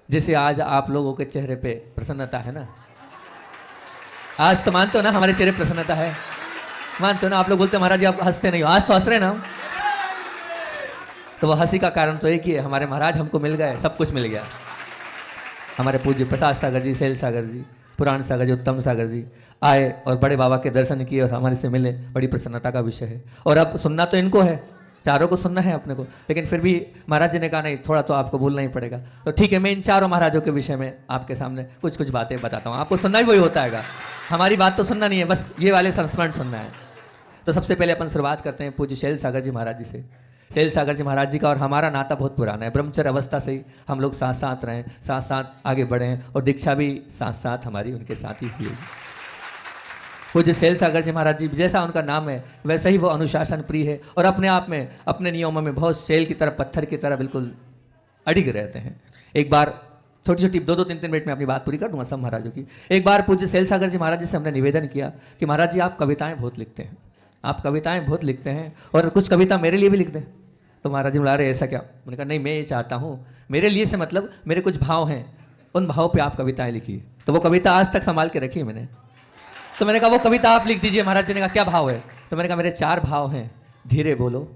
जैसे आज आप लोगों के चेहरे पे प्रसन्नता है ना, आज तो मानते हो ना हमारे चेहरे प्रसन्नता है, मानते हो ना। आप लोग बोलते महाराज जी आप हंसते नहीं हो, आज तो हंस रहे ना हम। तो वह हंसी का कारण तो एक ही है, हमारे महाराज हमको मिल गए, सब कुछ मिल गया। हमारे पूज्य प्रसाद सागर जी, शैल सागर जी, पुराण सागर जी, उत्तम सागर जी आए और बड़े बाबा के दर्शन किए और हमारे से मिले, बड़ी प्रसन्नता का विषय है। और अब सुनना तो इनको है, चारों को सुनना है अपने को, लेकिन फिर भी महाराज जी ने कहा नहीं थोड़ा तो आपको बोलना ही पड़ेगा। तो ठीक है, मैं इन चारों महाराजों के विषय में आपके सामने कुछ कुछ बातें बताता हूँ। आपको सुनना भी वही होता है, हमारी बात तो सुनना नहीं है, बस ये वाले संस्मरण सुनना है। तो सबसे पहले अपन शुरुआत करते हैं पूज्य शैल सागर जी महाराज जी से। शैल सागर जी महाराज जी का और हमारा नाता बहुत पुराना है, ब्रह्मचर्य अवस्था से ही हम लोग साथ साथ रहें, साथ साथ आगे बढ़े हैं और दीक्षा भी साथ साथ हमारी उनके साथ ही हुई। पूज्य शैल सागर जी महाराज जी, जैसा उनका नाम है वैसे ही वो अनुशासन प्रिय है और अपने आप में अपने नियमों में बहुत शैल की तरह, पत्थर की तरह बिल्कुल अडिग रहते हैं। एक बार छोटी छोटी 2-2 3-3 मिनट में अपनी बात पूरी कर दूंगा सब महाराजों की। एक बार पूज्य शैल सागर जी महाराज जी से हमने निवेदन किया कि महाराज जी आप कविताएं बहुत लिखते हैं, आप कविताएं बहुत लिखते हैं और कुछ कविता मेरे लिए भी लिख दें। तो महाराज जी बुला रहे ऐसा क्या? मैंने कहा नहीं, मैं ये चाहता हूँ मेरे लिए से मतलब मेरे कुछ भाव हैं, उन भाव पे आप कविताएं लिखिए। तो वो कविता आज तक संभाल के रखी है मैंने। तो मैंने कहा वो कविता आप लिख दीजिए। महाराज जी ने कहा क्या भाव है? तो मैंने कहा मेरे 4 भाव हैं, धीरे बोलो,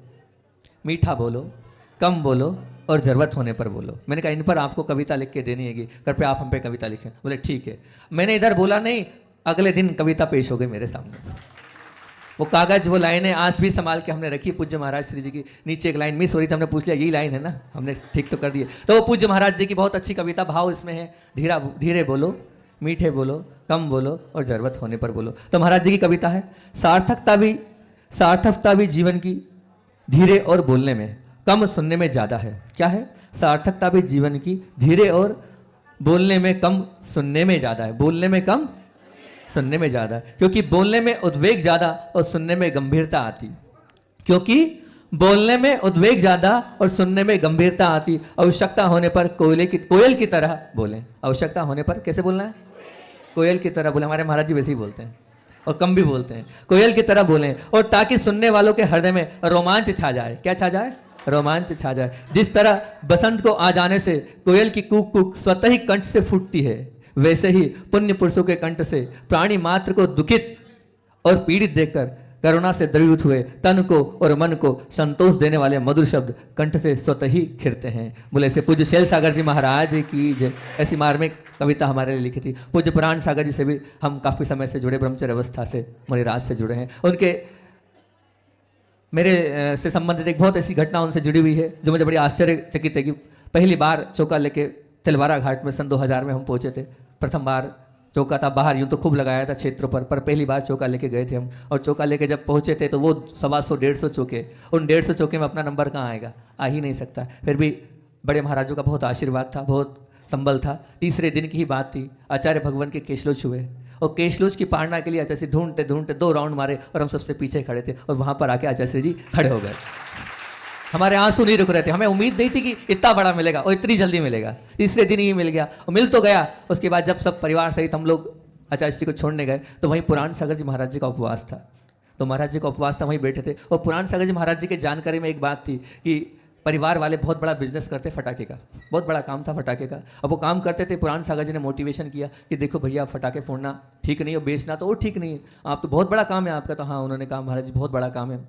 मीठा बोलो, कम बोलो और ज़रूरत होने पर बोलो। मैंने कहा इन पर आपको कविता लिख के देनी है, कृपया आप हम पे कविता लिखें। बोले ठीक है। मैंने इधर बोला नहीं, अगले दिन कविता पेश हो गई मेरे सामने। वो कागज, वो लाइनें आज भी संभाल के हमने रखी। पूज्य महाराज श्री जी की नीचे एक लाइन मिस हो रही थी, हमने पूछ लिया यही लाइन है ना, हमने ठीक तो कर दिए। तो वो पूज्य महाराज जी की बहुत अच्छी कविता, भाव इसमें है, धीरे बोलो, मीठे बोलो, कम बोलो और ज़रूरत होने पर बोलो। तो महाराज जी की कविता है, सार्थकता भी जीवन की धीरे और बोलने में, कम सुनने में ज़्यादा है। क्या है? सार्थकता भी जीवन की धीरे और बोलने में, कम सुनने में ज़्यादा है। बोलने में कम, सुनने में ज़्यादा है, क्योंकि बोलने में उद्वेग ज़्यादा और सुनने में गंभीरता आती। क्योंकि बोलने में उद्वेग ज़्यादा और सुनने में गंभीरता आती। आवश्यकता होने पर कोयल की तरह बोलें। आवश्यकता होने पर कैसे बोलना है? कोयल की तरह बोले। हमारे महाराज जी वैसे ही बोलते हैं और कम भी बोलते हैं। कोयल की तरह बोलें और ताकि सुनने वालों के हृदय में रोमांच छा जाए। क्या छा जाए? रोमांच छा जाए। जिस तरह बसंत को आ जाने से कोयल की कूक कूक स्वतः ही कंठ से फूटती है, वैसे ही पुण्य पुरुषों के कंठ से प्राणी मात्र को दुखित और पीड़ित देखकर करुणा से द्रवीभूत हुए तन को और मन को संतोष देने वाले मधुर शब्द कंठ से स्वतः ही खिरते हैं। बोले ऐसे पूज्य शैल सागर जी महाराज की जय। ऐसी मार्मिक कविता हमारे लिए लिखी थी। पूज्य पुराण सागर जी से भी हम काफ़ी समय से जुड़े, ब्रह्मचर्य अवस्था से, मुनिराज से जुड़े हैं। उनके मेरे से संबंधित एक बहुत ऐसी घटना उनसे जुड़ी हुई है जो मुझे बड़ी आश्चर्यचकित है कि पहली बार चौका लेके तिलवारा घाट में सन 2000 में हम पहुँचे थे। प्रथम बार चौका था बाहर, यूँ तो खूब लगाया था क्षेत्रों पर पहली बार चौका लेके गए थे हम। और चौका लेके जब पहुँचे थे तो वो 125-150 चौके, उन 150 चौके में अपना नंबर कहाँ आएगा? आ ही नहीं सकता। फिर भी बड़े महाराजों का बहुत आशीर्वाद था, बहुत संबल था। तीसरे दिन की ही बात थी, आचार्य भगवान के केशलोच हुए और केशलोच की पारणा के लिए आचार्य श्री ढूंढते ढूंढते 2 राउंड मारे और हम सबसे पीछे खड़े थे और वहाँ पर आके आचार्य श्री जी खड़े हो गए। हमारे आंसू नहीं रुक रहे थे, हमें उम्मीद नहीं थी कि इतना बड़ा मिलेगा और इतनी जल्दी मिलेगा। तीसरे दिन ही मिल गया और मिल तो गया। उसके बाद जब सब परिवार सहित हम लोग आचार्य श्री को छोड़ने गए तो वहीं पुराण सागर जी महाराज जी का उपवास था। तो महाराज जी का उपवास था, वहीं बैठे थे। और पुराण सागर जी महाराज जी के जानकारी में एक बात थी कि परिवार वाले बहुत बड़ा बिजनेस करते फटाके का, बहुत बड़ा काम था फटाके का। अब वो काम करते थे, पुराण सागर जी ने मोटिवेशन किया कि देखो भैया फटाके फोड़ना ठीक नहीं है, बेचना तो वो ठीक नहीं है, आप तो बहुत बड़ा काम है आपका। तो हाँ, उन्होंने कहा महाराज जी बहुत बड़ा काम है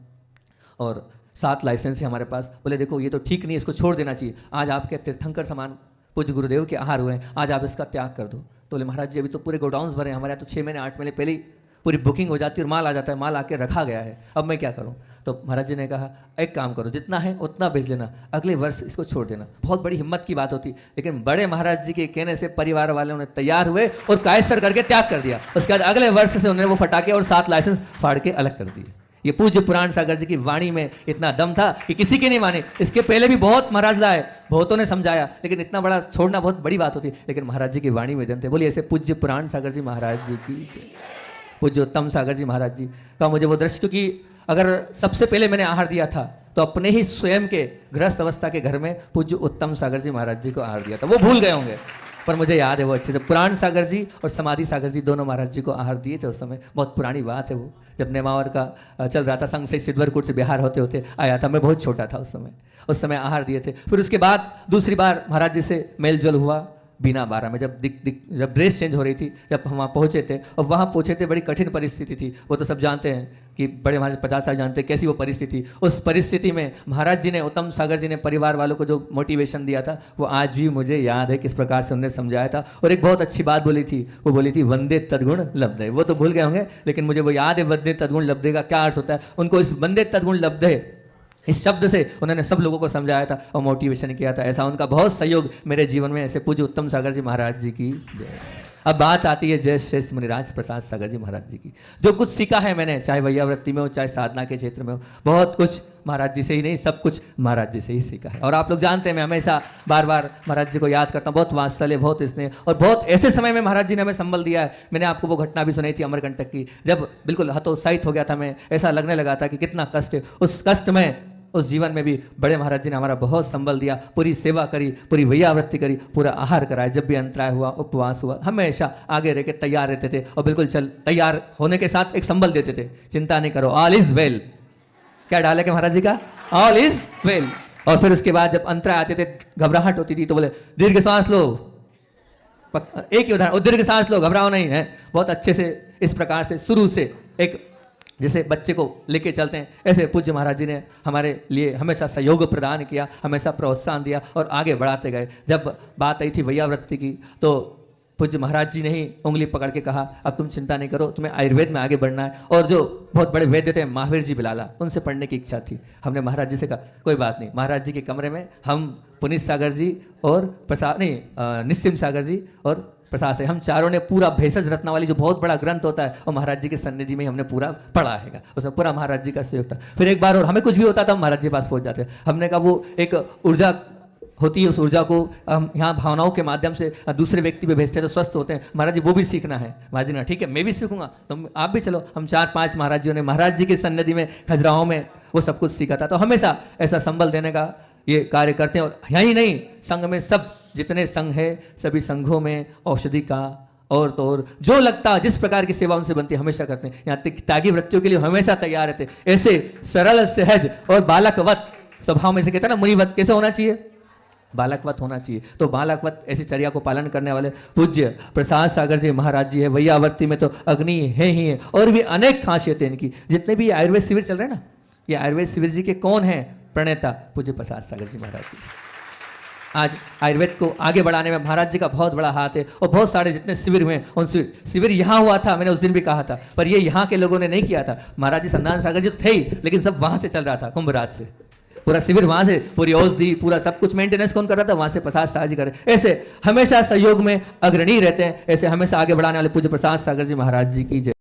और 7 लाइसेंस है हमारे पास। बोले देखो ये तो ठीक नहीं है, इसको छोड़ देना चाहिए। आज आपके तीर्थंकर समान पूज्य गुरुदेव के आहार हुए हैं, आज आप इसका त्याग कर दो। तो बोले महाराज जी अभी तो पूरे गोडाउन्स भरे हैं, हमारे यहाँ तो 6 महीने 8 महीने पहले ही पूरी बुकिंग हो जाती है और माल आ जाता है, माल आके रखा गया है, अब मैं क्या करूँ? तो महाराज जी ने कहा एक काम करो, जितना है उतना बेच लेना, अगले वर्ष इसको छोड़ देना। बहुत बड़ी हिम्मत की बात होती, लेकिन बड़े महाराज जी के कहने से परिवार वाले उन्हें तैयार हुए और कायसर करके त्याग कर दिया। उसके बाद अगले वर्ष से उन्होंने वो फटाके और 7 लाइसेंस फाड़ के अलग कर दिए। ये पूज्य पुराण सागर जी की वाणी में इतना दम था कि किसी के नहीं माने। इसके पहले भी बहुत महाराज लाए, बहुतों ने समझाया, लेकिन इतना बड़ा छोड़ना बहुत बड़ी बात होती, लेकिन महाराज जी की वाणी में दम थे। बोलिए ऐसे पूज्य पुराण सागर जी महाराज जी की, पूज्य उत्तम सागर जी महाराज जी का मुझे वो दृश्य, क्योंकि अगर सबसे पहले मैंने आहार दिया था तो अपने ही स्वयं के गृहस्थ अवस्था के घर में पूज्य उत्तम सागर जी महाराज जी को आहार दिया था। वो भूल गए होंगे पर मुझे याद है वो अच्छे से। पुराण सागर जी और समाधि सागर जी दोनों महाराज जी को आहार दिए थे उस समय। बहुत पुरानी बात है वो, जब नेमावर का चल रहा था, संघ से सिद्धवरकूट से बिहार होते होते आया था, मैं बहुत छोटा था उस समय आहार दिए थे। फिर उसके बाद दूसरी बार महाराज जी से मेल जोल हुआ, बीना 12 में जब ड्रेस चेंज हो रही थी, जब हम वहाँ पहुँचे थे और वहाँ पहुँचे थे, बड़ी कठिन परिस्थिति थी। वो तो सब जानते हैं कि बड़े महाराज 50 साल जानते हैं कैसी वो परिस्थिति। उस परिस्थिति में महाराज जी ने, उत्तम सागर जी ने परिवार वालों को जो मोटिवेशन दिया था वो आज भी मुझे याद है, किस प्रकार से उन्होंने समझाया था। और एक बहुत अच्छी बात बोली थी, वो बोली थी वंदे तद्गुण लब्धे। वो तो भूल गए होंगे लेकिन मुझे वो याद है, वंदे तद्गुण लब्धे का क्या अर्थ होता है। उनको इस वंदे तद्गुण लब्धे इस शब्द से उन्होंने सब लोगों को समझाया था और मोटिवेशन किया था। ऐसा उनका बहुत सहयोग मेरे जीवन में। ऐसे पूज्य उत्तम सागर जी महाराज जी की जय। अब बात आती है जय श्रेष्ठ मुनिराज प्रसाद सागर जी महाराज जी की। जो कुछ सीखा है मैंने, चाहे वैयावृत्ति में हो, चाहे साधना के क्षेत्र में हो, बहुत कुछ महाराज जी से ही नहीं, सब कुछ महाराज जी से ही सीखा है। और आप लोग जानते हैं मैं हमेशा बार बार महाराज जी को याद करता हूँ। बहुत वात्सल्य, बहुत स्नेह, और बहुत ऐसे समय में महाराज जी ने हमें संबल दिया है। मैंने आपको वो घटना भी सुनाई थी अमरकंटक की, जब बिल्कुल हतोत्साहित हो गया था मैं, ऐसा लगने लगा था कि कितना कष्ट है। उस कष्ट में, उस जीवन में भी बड़े महाराज जी ने हमारा बहुत संबल दिया, पूरी सेवा करी, पूरी वैयावृत्ति करी, पूरा आहार कराया। जब भी अंतराय हुआ, उपवास हुआ, हमेशा आगे रह के तैयार रहते थे और बिल्कुल चल तैयार होने के साथ एक संबल देते थे, चिंता नहीं करो, ऑल इज वेल। क्या डाले के महाराज जी का, ऑल इज वेल। और फिर उसके बाद जब अंतराय आते थे, घबराहट होती थी तो बोले दीर्घ सांस लो। एक ही उदाहरण, दीर्घ सांस लो, घबराओ नहीं है। बहुत अच्छे से इस प्रकार से शुरू से एक जैसे बच्चे को लेके चलते हैं, ऐसे पूज्य महाराज जी ने हमारे लिए हमेशा सहयोग प्रदान किया, हमेशा प्रोत्साहन दिया और आगे बढ़ाते गए। जब बात आई थी वैयावृत्ति की तो पूज्य महाराज जी ने ही उंगली पकड़ के कहा अब तुम चिंता नहीं करो, तुम्हें आयुर्वेद में आगे बढ़ना है। और जो बहुत बड़े वैद्य थे महावीर जी बिलाला, उनसे पढ़ने की इच्छा थी। हमने महाराज जी से कहा कोई बात नहीं। महाराज जी के कमरे में हम पुनीत सागर जी और प्रसाद नहीं निस्सिम सागर जी और प्रसाद से, हम चारों ने पूरा भेषज रत्नावली जो बहुत बड़ा ग्रंथ होता है और महाराज जी के सन्निधि में हमने पूरा पढ़ा है। उसमें पूरा महाराज जी का सहयोग था। फिर एक बार और हमें कुछ भी होता था हम महाराज जी के पास पहुंच जाते। हमने कहा वो एक ऊर्जा होती है, उस ऊर्जा को हम यहाँ भावनाओं के माध्यम से दूसरे व्यक्ति पे भेजते हैं तो स्वस्थ होते हैं। महाराज जी वो भी सीखना है। महाराज जी ने ठीक है मैं भी सीखूंगा, तो आप भी चलो। हम 4-5 महाराज जी ने महाराज जी की सन्निधि में खजुराहो में वो सब कुछ सीखा था। तो हमेशा ऐसा संबल देने का ये कार्य करते हैं। और यही नहीं, संघ में सब जितने संघ है सभी संघों में औषधि का और तो और जो लगता जिस प्रकार की सेवा उनसे बनती है हमेशा करते हैं। यहाँ त्यागी वृत्तियों के लिए हमेशा तैयार रहते। ऐसे सरल सहज और बालकवत स्वभाव में से कहते हैं ना, मुनिवत कैसे होना चाहिए, बालकवत होना चाहिए। तो बालकवत ऐसी चर्या को पालन करने वाले पूज्य प्रसाद सागर जी महाराज जी है। वैयावृत्ति में तो अग्नि है ही है, और भी अनेक खासियतें इनकी। जितने भी आयुर्वेद शिविर चल रहे हैं ना, ये आयुर्वेद शिविर जी के कौन है प्रणेता, पूज्य प्रसाद सागर जी महाराज जी। आज आयुर्वेद को आगे बढ़ाने में महाराज जी का बहुत बड़ा हाथ है। और बहुत सारे जितने शिविर हुए उन शिविर यहाँ हुआ था, मैंने उस दिन भी कहा था, पर ये यहाँ के लोगों ने नहीं किया था। महाराज जी संधान सागर जी थे ही, लेकिन सब वहां से चल रहा था, कुंभराज से पूरा शिविर वहां से, पूरी औषधि पूरा सब कुछ मेंटेनेंस कौन कर रहा था, वहां से प्रसाद सागर जी कर रहे। ऐसे हमेशा सहयोग में अग्रणी रहते हैं। ऐसे हमेशा आगे बढ़ाने वाले पूज्य प्रसाद सागर जी महाराज जी की जय।